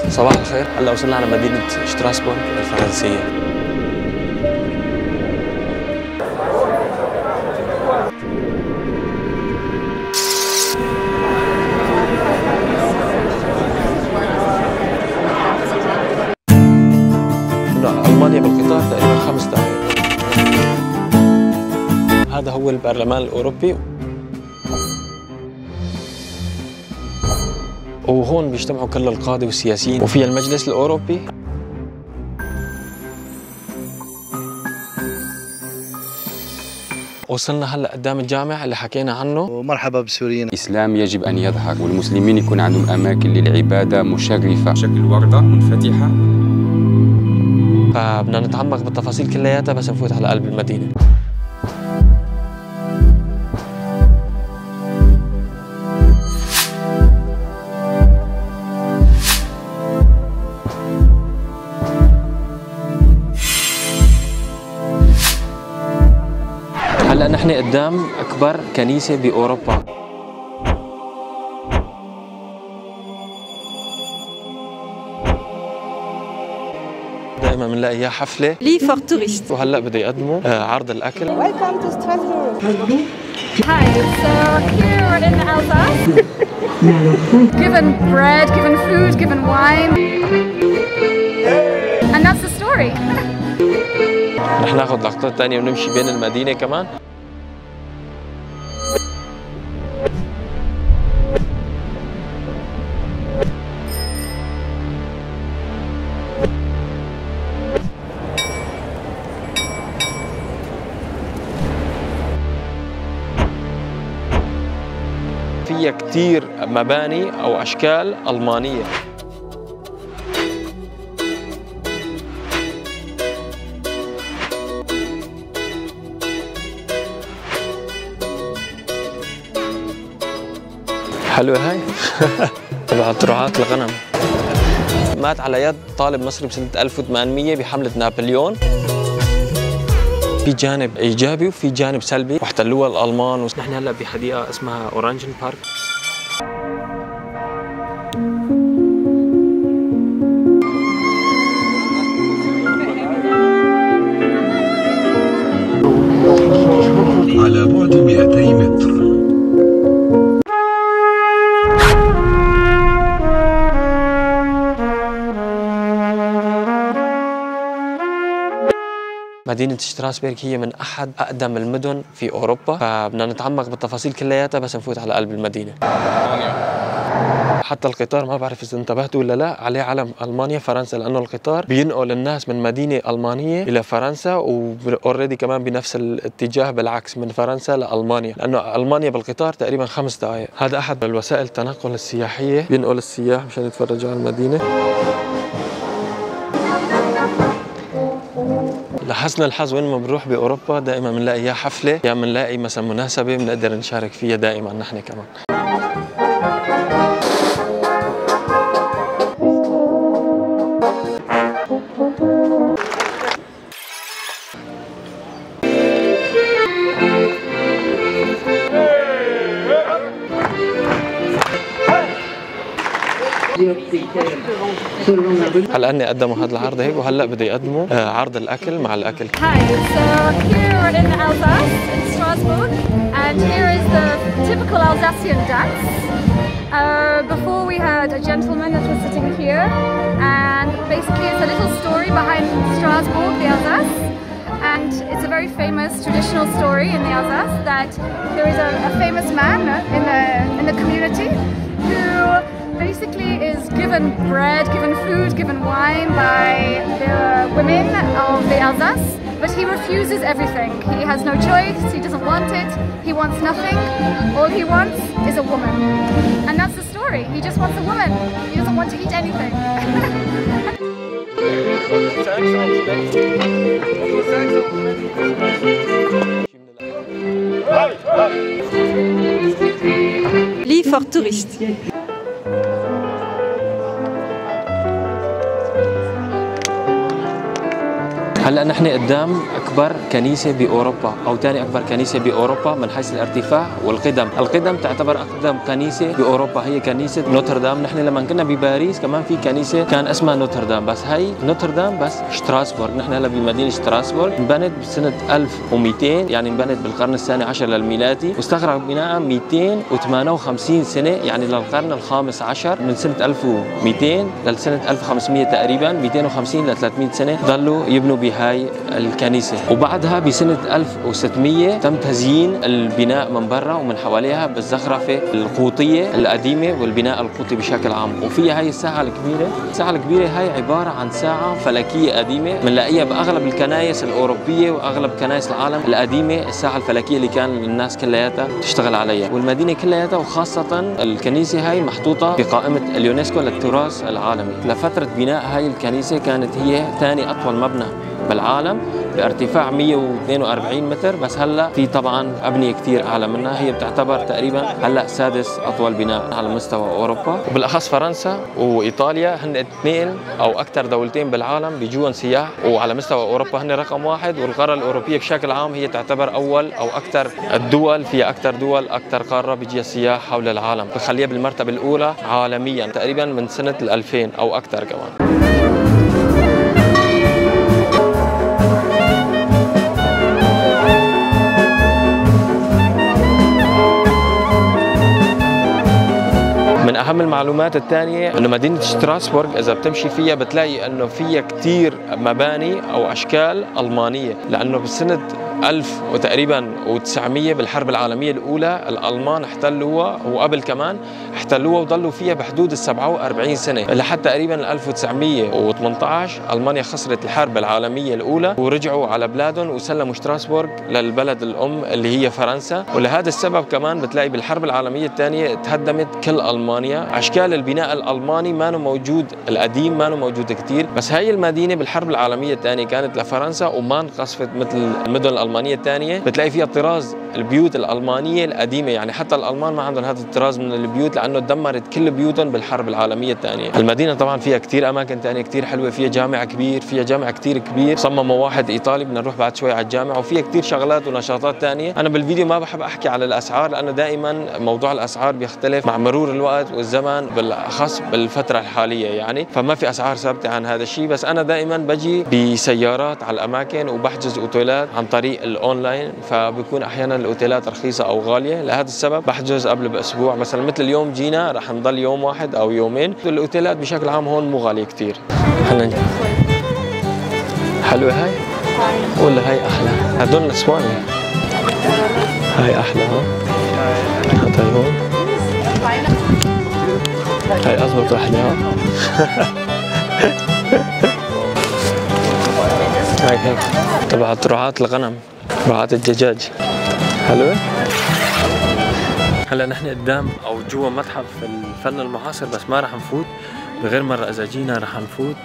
صباح الخير، هلا وصلنا على مدينة شتراسبورغ الفرنسية. ألمانيا بالقطار تقريبا 5 دقائق. هذا هو البرلمان الأوروبي، وهون بيجتمعوا كل القادة والسياسيين، وفي المجلس الأوروبي. وصلنا هلا قدام الجامع اللي حكينا عنه. ومرحبا بسوريين. الإسلام يجب أن يظهر، والمسلمين يكون عندهم أماكن للعبادة مشرفة شكل وردة منفتحة. فبدنا نتعمق بالتفاصيل كلياتها بس نفوت على قلب المدينة. هلا نحن قدام أكبر كنيسة بأوروبا. دائما بنلاقي اياها حفلة لي فور توريست. وهلا بده يقدموا عرض الأكل. Welcome to Strasbourg. Hi, so here we're in Alsace. Given bread, given food, given wine. And that's the story. رح ناخذ لقطات ثانية ونمشي بين المدينة كمان. فيها كتير مباني أو أشكال ألمانية. حلوة هاي. تبع ترعات الغنم. مات على يد طالب مصري بسنة 1800 بحملة نابليون. في جانب ايجابي وفي جانب سلبي، واحتلوها الالمان. ونحن هلا بحديقه اسمها اورانجن بارك. على بعد 200 متر. مدينة شتراسبورغ هي من أحد أقدم المدن في أوروبا، فبدنا نتعمق بالتفاصيل كلياتها بس نفوت على قلب المدينة. حتى القطار ما بعرف إذا انتبهتوا ولا لا عليه علم ألمانيا فرنسا، لأنه القطار بينقل الناس من مدينة ألمانية إلى فرنسا، وأوريدي كمان بنفس الاتجاه بالعكس من فرنسا لألمانيا، لأنه ألمانيا بالقطار تقريبا 5 دقائق. هذا أحد الوسائل التنقل السياحية، بينقل السياح مشان يتفرجوا على المدينة. لحسن الحظ وين ما بنروح باوروبا دائما بنلاقي يا حفله يا بنلاقي مثلا مناسبه بنقدر نشارك فيها دائما نحن كمان. هلا اني قدموا هذا العرض هيك، وهلا بده يقدموا عرض الاكل مع الاكل. Hi, so here we're in Alsace, in Strasbourg, and here is the typical Alsatian dance. Before we had a gentleman that was sitting here, and basically it's a little story behind Strasbourg, the Alsace. And it's a very famous traditional story in the Alsace that there is a famous man in the community who basically is given bread, given food, given wine by the women of the Alsace, but he refuses everything. He has no choice, he doesn't want it, he wants nothing. All he wants is a woman. And that's the story. He just wants a woman. He doesn't want to eat anything. لي فور توريست. هلا نحن قدام اكبر كنيسه باوروبا او ثاني اكبر كنيسه باوروبا من حيث الارتفاع والقدم. القدم تعتبر اقدم كنيسه باوروبا هي كنيسه نوتردام. نحن لما كنا بباريس كمان في كنيسه كان اسمها نوتردام، بس هي نوتردام بس شتراسبورغ. نحن هلا بمدينه شتراسبورغ، انبنت بسنه 1200 يعني انبنت بالقرن الثاني عشر للميلادي، واستغرق بناء 258 سنه يعني للقرن الخامس عشر، من سنه 1200 لسنه 1500 تقريبا 250 ل 300 سنه ضلوا يبنوا بهاي الكنيسه. وبعدها بسنه 1600 تم تزيين البناء من برا ومن حواليها بالزخرفه القوطيه القديمه والبناء القوطي بشكل عام. وفيها هاي الساحه الكبيره. الساحه الكبيره هاي عباره عن ساعه فلكيه قديمه بنلاقيها باغلب الكنائس الاوروبيه واغلب كنائس العالم القديمه. الساحه الفلكيه اللي كان الناس كلياتها تشتغل عليها، والمدينه كلياتها وخاصه الكنيسه هاي محطوطه بقائمه اليونسكو للتراث العالمي. لفتره بناء هاي الكنيسه كانت هي ثاني اطول مبنى بالعالم بارتفاع 142 متر، بس هلا في طبعا ابنيه كثير اعلى منها. هي بتعتبر تقريبا هلا سادس اطول بناء على مستوى اوروبا، وبالاخص فرنسا وايطاليا هن اثنين او اكثر دولتين بالعالم بيجون سياح، وعلى مستوى اوروبا هن رقم واحد، والقاره الاوروبيه بشكل عام هي تعتبر اول او اكثر الدول، فيها اكثر دول اكثر قاره بيجي السياح حول العالم، بخليها بالمرتبه الاولى عالميا تقريبا من سنه 2000 او اكثر كمان. من أهم المعلومات الثانية إنه مدينة شتراسبورغ إذا بتمشي فيها بتلاقي إنه فيها كثير مباني أو أشكال ألمانية، لأنه بسنة 1000 وتقريبا و900 بالحرب العالمية الأولى الألمان احتلوها، وقبل كمان احتلوها وضلوا فيها بحدود 47 سنة لحد تقريبا 1918 ألمانيا خسرت الحرب العالمية الأولى ورجعوا على بلادهم وسلموا شتراسبورغ للبلد الأم اللي هي فرنسا. ولهذا السبب كمان بتلاقي بالحرب العالمية الثانية تهدمت كل ألمانيا. أشكال البناء الألماني ما موجود، القديم ما موجود كثير، بس هاي المدينة بالحرب العالمية الثانية كانت لفرنسا وما انقصفت مثل المدن الألمانية الثانية. بتلاقي فيها طراز البيوت الألمانية القديمة، يعني حتى الألمان ما عندهم هذا الطراز من البيوت لأنه دمرت كل بيوتهم بالحرب العالمية الثانية. المدينة طبعا فيها كثير أماكن ثانية كثير حلوة، فيها جامع كبير، فيها جامع كثير كبير صممه واحد إيطالي، بدنا نروح بعد شوي على الجامع، وفيها كثير شغلات ونشاطات ثانية. أنا بالفيديو ما بحب أحكي على الأسعار لأنه دائما موضوع الأسعار بيختلف مع مرور الوقت والزمن، بالأخص بالفترة الحالية يعني، فما في أسعار ثابتة عن هذا الشيء. بس أنا دائما بجي بسيارات على الأماكن وبحجز أوتيلات عن طريق الأونلاين، فبكون أحيانا الأوتيلات رخيصة أو غالية. لهذا السبب بحجز قبل بأسبوع، مثلا مثل اليوم جينا رح نضل يوم واحد أو يومين. الأوتيلات بشكل عام هون مو غالية كثير. حلوة هاي ولا هاي أحلى؟ هدول نسوان هاي أحلى. ها هاي هون هاي أضبط وحدة. هاي هيك تبعت رعاة الغنم، رعاة الدجاج. حلوة. هلا نحن قدام او جوا متحف الفن المعاصر، بس ما رح نفوت، بغير مرة اذا جينا رح نفوت.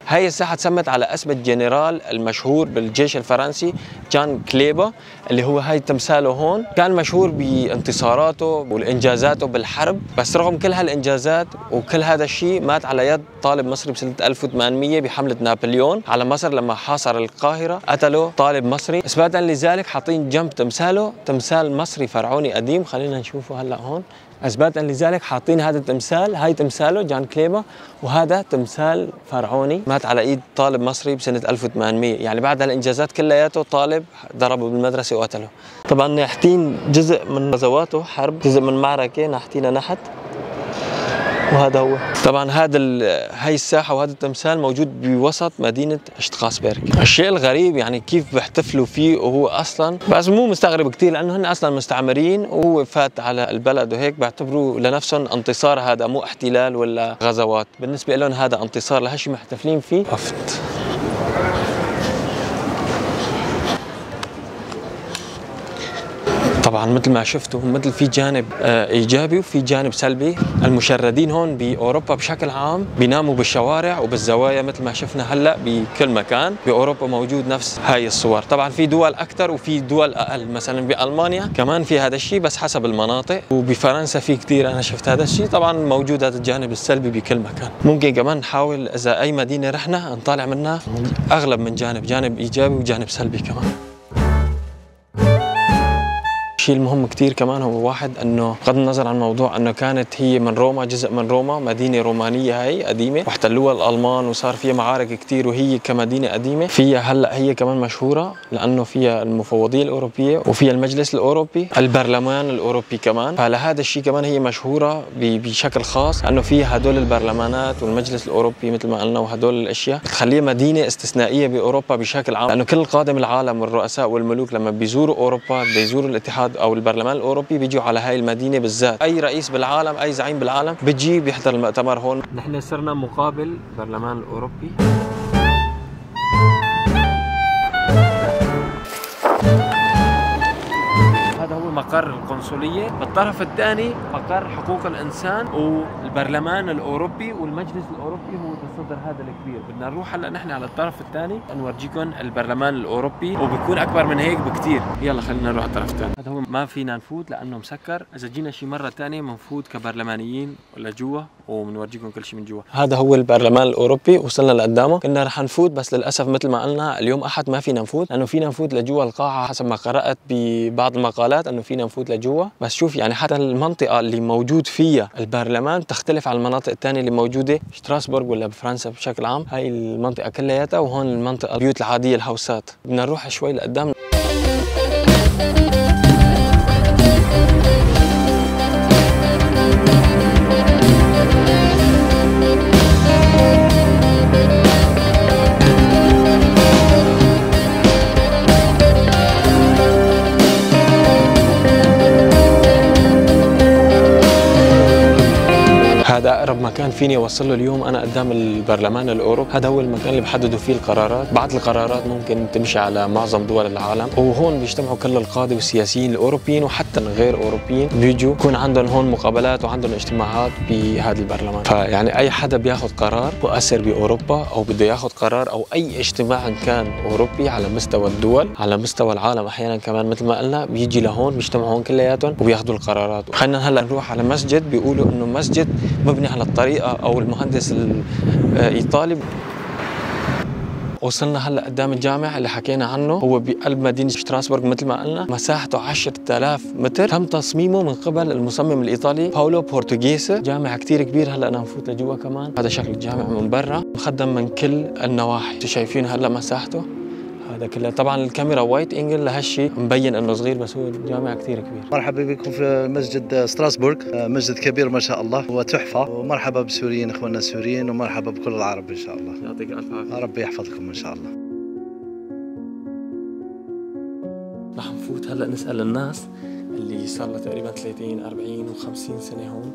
هاي الساحة تسمت على اسم الجنرال المشهور بالجيش الفرنسي جان كليبا، اللي هو هاي تمثاله هون. كان مشهور بانتصاراته والانجازاته بالحرب، بس رغم كل هالانجازات وكل هذا الشيء مات على يد طالب مصري بسنة 1800 بحملة نابليون على مصر. لما حاصر القاهرة قتلوا طالب مصري. اثباتا لذلك حاطين جنب تمثاله تمثال مصري فرعوني قديم، خلينا نشوفه هلا هون. اثباتا لذلك حاطين هذا التمثال، هاي تمثاله جان كليبا، وهذا تمثال فرعوني مات على ايد طالب مصري بسنه 1800. يعني بعد هالانجازات كلياته طالب ضربه بالمدرسه وقتله. طبعا ناحتين جزء من غزواته حرب، جزء من معركه ناحتينا نحت، وهذا هو. طبعا هاي الساحه وهذا التمثال موجود بوسط مدينه شتراسبورغ. الشيء الغريب يعني كيف بيحتفلوا فيه، وهو اصلا بس مو مستغرب كثير لانه هن اصلا مستعمرين وهو فات على البلد وهيك، بيعتبروا لنفسهم انتصار، هذا مو احتلال ولا غزوات، بالنسبه لهم هذا انتصار، لهالشيء محتفلين فيه. عفت. طبعا طبعا مثل ما شفتوا مثل في جانب ايجابي وفي جانب سلبي. المشردين هون باوروبا بشكل عام بيناموا بالشوارع وبالزوايا مثل ما شفنا هلا بكل مكان باوروبا موجود نفس هاي الصور. طبعا في دول اكثر وفي دول اقل، مثلا بالمانيا كمان في هذا الشيء بس حسب المناطق، وبفرنسا في كثير انا شفت هذا الشيء. طبعا موجود هذا الجانب السلبي بكل مكان. ممكن كمان نحاول اذا اي مدينه رحنا نطالع منها اغلب من جانب ايجابي وجانب سلبي كمان. الشيء المهم كثير كمان هو واحد انه بغض النظر عن موضوع انه كانت هي من روما، جزء من روما، مدينه رومانيه هي قديمه واحتلوها الالمان وصار فيها معارك كثير، وهي كمدينه قديمه فيها هلا هي كمان مشهوره لانه فيها المفوضيه الاوروبيه وفيها المجلس الاوروبي، البرلمان الاوروبي كمان. فلهذا الشيء كمان هي مشهوره بشكل خاص انه فيها هدول البرلمانات والمجلس الاوروبي مثل ما قلنا، وهدول الاشياء بتخليها مدينه استثنائيه باوروبا بشكل عام، لانه كل قادم العالم والرؤساء والملوك لما بيزوروا اوروبا بيزوروا الاتحاد او البرلمان الاوروبي بيجوا على هاي المدينه بالذات. اي رئيس بالعالم، اي زعيم بالعالم بيجي بيحضر المؤتمر هون. نحن صرنا مقابل البرلمان الاوروبي. هذا هو مقر القنصليه، بالطرف الثاني مقر حقوق الانسان والبرلمان الاوروبي والمجلس الاوروبي هو بالصدر هذا الكبير. بدنا نروح هلا نحن على الطرف الثاني نورجيكم البرلمان الاوروبي وبيكون اكبر من هيك بكثير. يلا خلينا نروح على الطرف الثاني. هذا هو ما فينا نفوت لانه مسكر، اذا جينا شي مره ثانيه بنفوت كبرلمانيين ولا جوا وبنورجيكم كل شيء من جوا. هذا هو البرلمان الاوروبي، وصلنا لقدامه. كنا رح نفوت بس للاسف مثل ما قلنا اليوم احد ما فينا نفوت، لانه فينا نفوت لجوا القاعه حسب ما قرات ببعض المقالات انه فينا نفوت لجوا. بس شوف يعني حتى المنطقه اللي موجود فيها البرلمان تختلف عن المناطق الثانيه اللي موجوده بشتراسبورغ ولا بفرنسا بشكل عام. هاي المنطقه كلياتها، وهون المنطقه البيوت العاديه الهوسات. بدنا نروح شوي لقدام. هذا أقرب مكان فيني أوصل له اليوم أنا قدام البرلمان الأوروبي. هذا هو المكان اللي بحددوا فيه القرارات. بعض القرارات ممكن تمشي على معظم دول العالم، وهون بيجتمعوا كل القادة والسياسيين الأوروبيين وحتى الغير أوروبيين، بيجوا يكون عندهم هون مقابلات وعندهم اجتماعات بهذا البرلمان. فيعني أي حدا بياخذ قرار مؤثر بأوروبا أو بده ياخذ قرار أو أي اجتماع كان أوروبي على مستوى الدول، على مستوى العالم أحيانا كمان مثل ما قلنا، بيجي لهون بيجتمعوا هون كلياتهم وبياخذوا القرارات. خلينا هلا نروح على مسجد بيقولوا إنه مسجد مبني على الطريقة أو المهندس الإيطالي. وصلنا هلا قدام الجامع اللي حكينا عنه، هو بقلب مدينة شتراسبورغ مثل ما قلنا، مساحته 10,000 متر، تم تصميمه من قبل المصمم الإيطالي باولو بورتوغيسي. جامع كتير كبير. هلا أنا نفوت لجوا كمان. هذا شكل الجامع من برا، مخدم من كل النواحي. شايفين هلا مساحته هذا كله. طبعا الكاميرا وايت انجل لهالشيء مبين انه صغير، بس هو الجامع كثير كبير. مرحبا بكم في مسجد ستراسبورغ، مسجد كبير ما شاء الله وتحفه، ومرحبا بالسوريين اخواننا السوريين، ومرحبا بكل العرب ان شاء الله. يعطيك الف عافيه. ربي يحفظكم ان شاء الله. رح نفوت هلا نسال الناس اللي صار لها تقريبا 30 40 و50 سنه هون،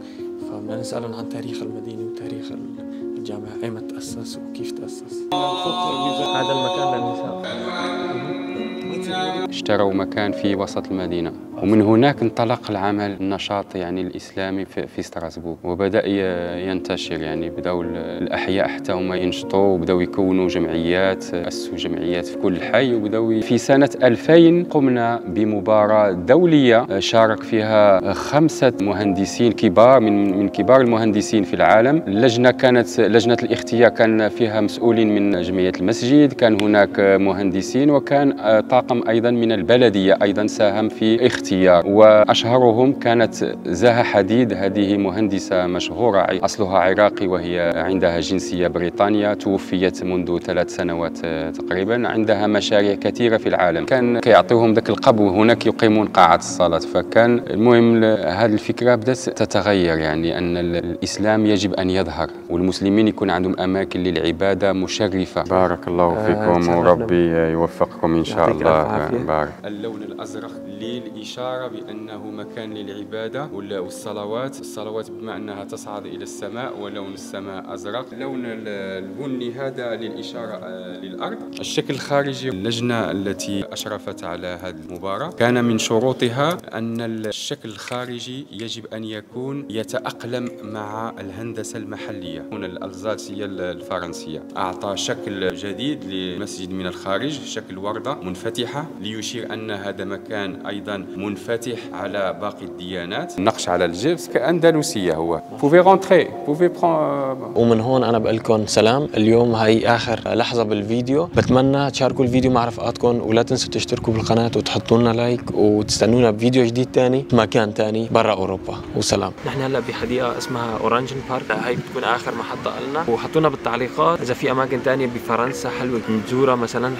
فبدنا نسالهم عن تاريخ المدينه وتاريخ الجامع، ايمتى تاسس وكيف تاسس. هذا المكان للنساء. اشتروا مكان في وسط المدينة، ومن هناك انطلق العمل النشاط يعني الإسلامي في ستراسبورغ، وبدأ ينتشر. يعني بدأوا الأحياء حتى هم ينشطوا وبدأوا يكونوا جمعيات، أسسوا جمعيات في كل حي. وبدأوا في سنة 2000 قمنا بمباراة دولية شارك فيها 5 مهندسين كبار من كبار المهندسين في العالم. اللجنة كانت لجنة الاختيار، كان فيها مسؤولين من جمعية المسجد، كان هناك مهندسين، وكان طاقم أيضا من البلدية أيضا ساهم في اختيار. وأشهرهم كانت زها حديد، هذه مهندسة مشهورة أصلها عراقي وهي عندها جنسية بريطانية، توفيت منذ 3 سنوات تقريبا. عندها مشاريع كثيرة في العالم، كان كيعطيهم ذاك القبو، هناك يقيمون قاعة الصلاة. فكان المهم هذه الفكرة بدأت تتغير، يعني أن الإسلام يجب أن يظهر والمسلمين يكون عندهم أماكن للعبادة مشرفة. بارك الله فيكم وربي يوفقكم إن شاء الله. بارك. اللون الأزرق للإشارة إشارة بأنه مكان للعبادة والصلوات بما أنها تصعد إلى السماء ولون السماء أزرق. اللون البني هذا للإشارة للأرض. الشكل الخارجي، اللجنة التي أشرفت على هذه المباراة كان من شروطها أن الشكل الخارجي يجب أن يكون يتأقلم مع الهندسة المحلية. هنا الألزاسية الفرنسية أعطى شكل جديد لمسجد من الخارج، شكل وردة منفتحة ليشير أن هذا مكان أيضا منفتح على باقي الديانات. النقش على الجبس كأندلسية هو. ومن هون أنا بقول لكم سلام. اليوم هي آخر لحظة بالفيديو، بتمنى تشاركوا الفيديو مع رفقاتكم ولا تنسوا تشتركوا بالقناة وتحطوا لنا لايك وتستنونا بفيديو جديد تاني مكان تاني برا أوروبا. وسلام. نحن هلا بحديقة اسمها أورانجن بارك، هاي بتكون آخر محطة لنا، وحطونا بالتعليقات إذا في أماكن تانية بفرنسا حلوة نزورها مثلا.